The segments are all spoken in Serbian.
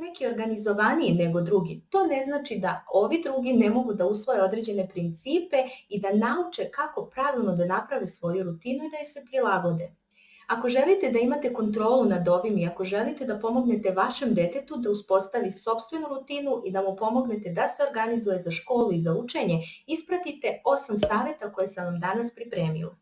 neki organizovaniji nego drugi, to ne znači da ovi drugi ne mogu da usvoje određene principe i da nauče kako pravilno da naprave svoju rutinu i da je se prilagode. Ako želite da imate kontrolu nad ovim i ako želite da pomognete vašem detetu da uspostavi sopstvenu rutinu i da mu pomognete da se organizuje za školu i za učenje, ispratite 8 saveta koje sam vam danas pripremila.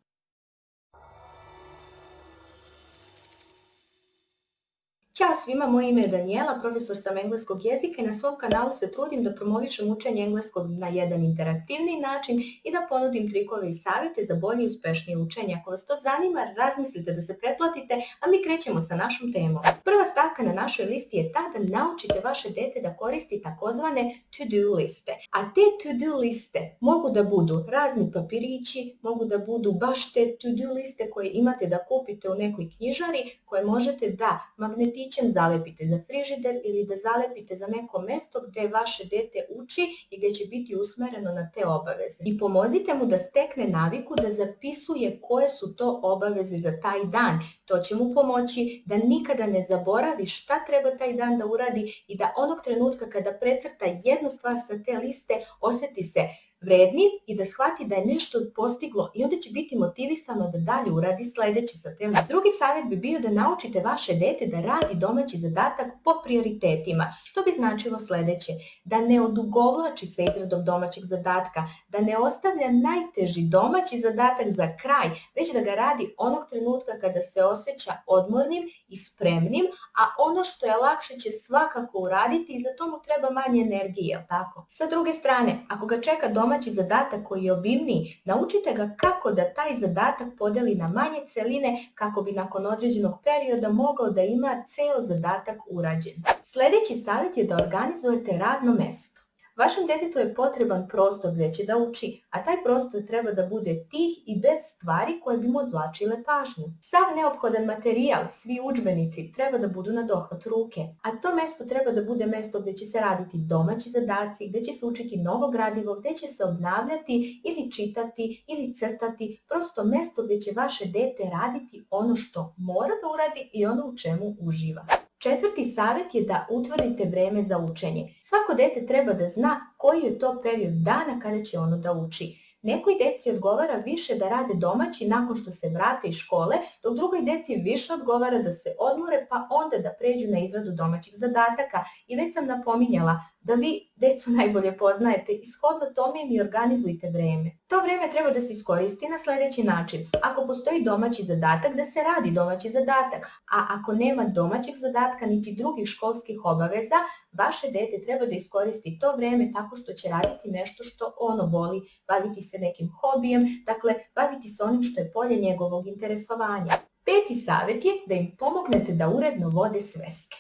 Ćao svima, moje ime je Danijela, profesor sam engleskog jezika i na svom kanalu se trudim da promovišem učenje engleskog na jedan interaktivni način i da ponudim trikove i savjete za bolje i uspešnije učenje. Ako vas to zanima, razmislite da se pretplatite, a mi krećemo sa našom temom. Prva stavka na našoj listi je ta da naučite vaše dete da koristi takozvane to-do liste. A te to-do liste mogu da budu razni papirići, mogu da budu baš te to-do liste koje imate da kupite u nekoj knjižari, koje možete da magnetičem zalepite za frižider ili da zalepite za neko mesto gdje vaše dete uči i gdje će biti usmereno na te obaveze. I pomozite mu da stekne naviku da zapisuje koje su to obaveze za taj dan. To će mu pomoći da nikada ne zaboravi šta treba taj dan da uradi i da onog trenutka kada precrta jednu stvar sa te liste osjeti se vredni i da shvati da je nešto postiglo i onda će biti motivisano da dalje uradi sljedeće sa te liste. Drugi savjet bi bio da naučite vaše dete da radi domaći zadatak po prioritetima, što bi značilo sljedeće: da ne odugovlači sa izradom domaćeg zadatka, da ne ostavlja najteži domaći zadatak za kraj, već da ga radi onog trenutka kada se osjeća odmornim i spremnim, a ono što je lakše će svakako uraditi i za to mu treba manje energije, tako? Sa druge strane, ako ga čeka domaći zadatak koji je obimniji, naučite ga kako da taj zadatak podeli na manje celine kako bi nakon određenog perioda mogao da ima ceo zadatak urađen. Sljedeći savjet je da organizujete radno mesto. Vašem detetu je potreban prostor gdje će da uči, a taj prostor treba da bude tih i bez stvari koje bi mu odvlačile pažnju. Sav neophodan materijal, svi udžbenici treba da budu na dohvat ruke, a to mesto treba da bude mesto gdje će se raditi domaći zadaci, gdje će se učiti novo gradivo, gdje će se obnavljati ili čitati ili crtati, prosto mesto gdje će vaše dete raditi ono što mora da uradi i ono u čemu uživa. Četvrti savjet je da utvrdite vreme za učenje. Svako dete treba da zna koji je to period dana kada će ono da uči. Nekoj deci odgovara više da rade domaći nakon što se vrate iz škole, dok drugoj deci više odgovara da se odmore pa onda da pređu na izradu domaćih zadataka. I već sam napominjala da vi decu najbolje poznajete i shodno tome im i organizujte vreme. To vreme treba da se iskoristi na sljedeći način. Ako postoji domaći zadatak, da se radi domaći zadatak, a ako nema domaćeg zadatka niti drugih školskih obaveza, vaše dete treba da iskoristi to vreme tako što će raditi nešto što ono voli, baviti se nekim hobijem, dakle baviti se onim što je polje njegovog interesovanja. Peti savjet je da im pomognete da uredno vode sveske.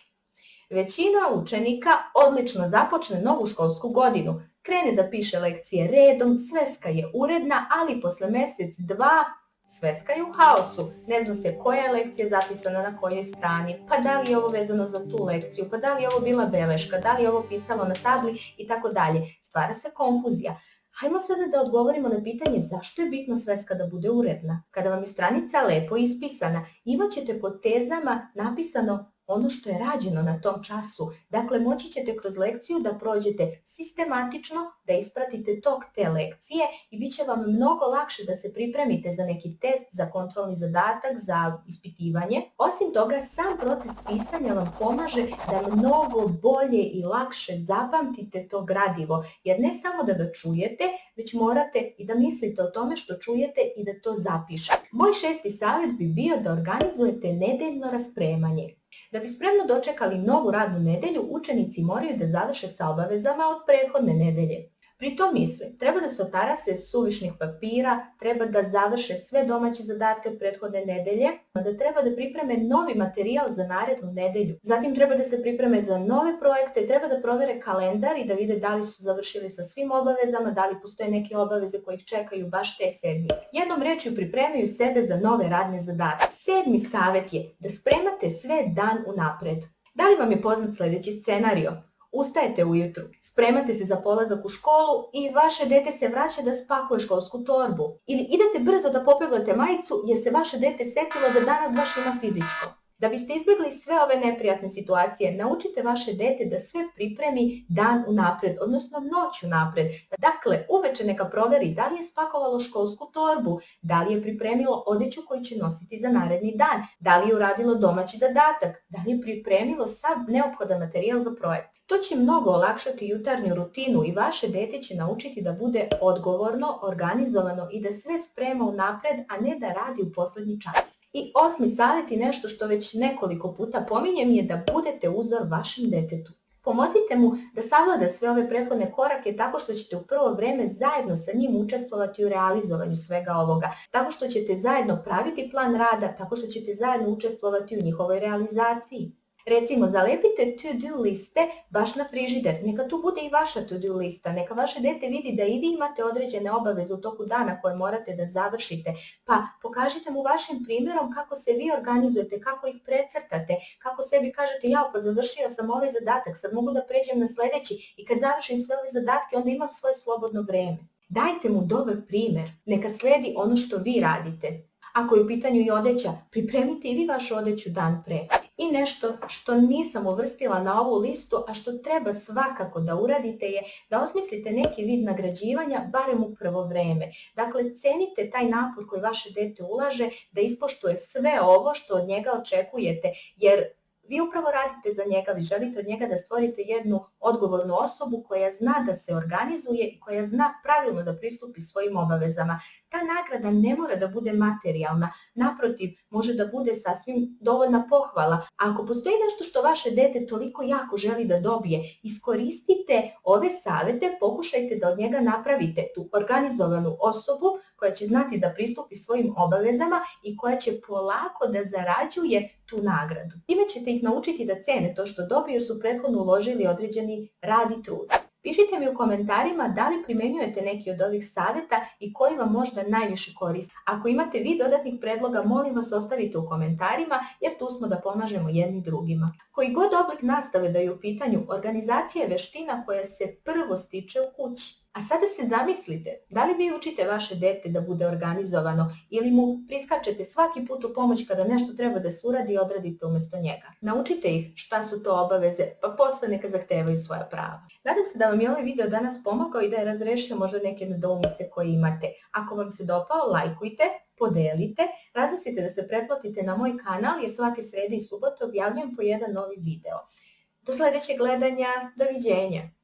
Većina učenika odlično započne novu školsku godinu, krene da piše lekcije redom, sveska je uredna, ali posle mjesec, dva, sveska je u haosu. Ne zna se koja je lekcija zapisana na kojoj strani, pa da li je ovo vezano za tu lekciju, pa da li je ovo bila beleška, da li je ovo pisalo na tabli i tako dalje. Stvara se konfuzija. Hajmo sada da odgovorimo na pitanje zašto je bitno sveska da bude uredna. Kada vam je stranica lepo ispisana, imat ćete pod tezama napisano ono što je rađeno na tom času. Dakle, moći ćete kroz lekciju da prođete sistematično, da ispratite tok te lekcije i bit će vam mnogo lakše da se pripremite za neki test, za kontrolni zadatak, za ispitivanje. Osim toga, sam proces pisanja vam pomaže da mnogo bolje i lakše zapamtite to gradivo, jer ne samo da ga čujete, već morate i da mislite o tome što čujete i da to zapišete. Moj šesti savjet bi bio da organizujete nedeljno raspremanje. Da bi spremno dočekali novu radnu nedelju, učenici moraju da završe sa obavezama od prethodne nedelje. Pri tom mislim, treba da se otarase suvišnih papira, treba da završe sve domaće zadatke od prethodne nedelje, da treba da pripreme novi materijal za narednu nedelju. Zatim treba da se pripreme za nove projekte, treba da provere kalendar i da vide da li su završili sa svim obavezama, da li postoje neke obaveze koje ih čekaju baš te sedmice. Jednom rečju pripremaju sebe za nove radne zadatke. Sedmi savjet je da spremate sve dan unapred. Da li vam je poznat sljedeći scenario? Ustajete ujutru, spremate se za polazak u školu i vaše dete se vraća da spakuje školsku torbu. Ili idete brzo da popeglate majicu jer se vaše dete setilo da danas baš ima fizičko. Da biste izbjegli sve ove neprijatne situacije, naučite vaše dete da sve pripremi dan unaprijed, odnosno noć unaprijed. Dakle, uveče neka proveri da li je spakovalo školsku torbu, da li je pripremilo odeću koju će nositi za naredni dan, da li je uradilo domaći zadatak, da li je pripremilo sav neophodan materijal za projekt. To će mnogo olakšati jutarnju rutinu i vaše dete će naučiti da bude odgovorno, organizovano i da sve sprema unapred, a ne da radi u poslednji čas. I 8. savjet i nešto što već nekoliko puta pominjem je da budete uzor vašem detetu. Pomozite mu da savlada sve ove prethodne korake tako što ćete u prvo vreme zajedno sa njim učestvovati u realizovanju svega ovoga, tako što ćete zajedno praviti plan rada, tako što ćete zajedno učestvovati u njihovoj realizaciji. Recimo, zalepite to-do liste baš na frižider, neka tu bude i vaša to-do lista, neka vaše dete vidi da i vi imate određene obaveze u toku dana koje morate da završite, pa pokažite mu vašim primjerom kako se vi organizujete, kako ih precrtate, kako sebi kažete ja pa završio sam ovaj zadatak, sad mogu da pređem na sledeći i kad završim sve ove zadatke onda imam svoje slobodno vreme. Dajte mu dobar primjer, neka sledi ono što vi radite. Ako je u pitanju i odeća, pripremite i vi vašu odeću dan pre. I nešto što nisam uvrstila na ovu listu, a što treba svakako da uradite je da osmislite neki vid nagrađivanja, barem u prvo vreme. Dakle, cenite taj napor koji vaše dete ulaže da ispoštuje sve ovo što od njega očekujete, jer vi upravo radite za njega, vi želite od njega da stvorite jednu odgovornu osobu koja zna da se organizuje i koja zna pravilno da pristupi svojim obavezama. Ta nagrada ne mora da bude materijalna, naprotiv, može da bude sasvim dovoljna pohvala. A ako postoji nešto što vaše dete toliko jako želi da dobije, iskoristite ove savete, pokušajte da od njega napravite tu organizovanu osobu koja će znati da pristupi svojim obavezama i koja će polako da zarađuje tu nagradu. Time ćete ih naučiti da cene to što dobiju jer su prethodno uložili određeni rad i trud. Pišite mi u komentarima da li primenjujete neki od ovih savjeta i koji vam možda najviše koristi. Ako imate vi dodatnih predloga, molim vas ostavite u komentarima jer tu smo da pomažemo jedni drugima. Koji god oblik nastave da je u pitanju, organizacija je veština koja se prvo stiče u kući. A sada se zamislite, da li vi učite vaše dete da bude organizovano ili mu priskačete svaki put u pomoć kada nešto treba da se uradi i odradite umjesto njega. Naučite ih šta su to obaveze, pa posle neka zahtevaju svoja prava. Nadam se da vam je ovaj video danas pomogao i da je razrešio možda neke nedoumice koje imate. Ako vam se dopao, lajkujte, podelite, razmislite da se pretplatite na moj kanal jer svake srede i subote objavljujem po jedan novi video. Do sledećeg gledanja, doviđenja!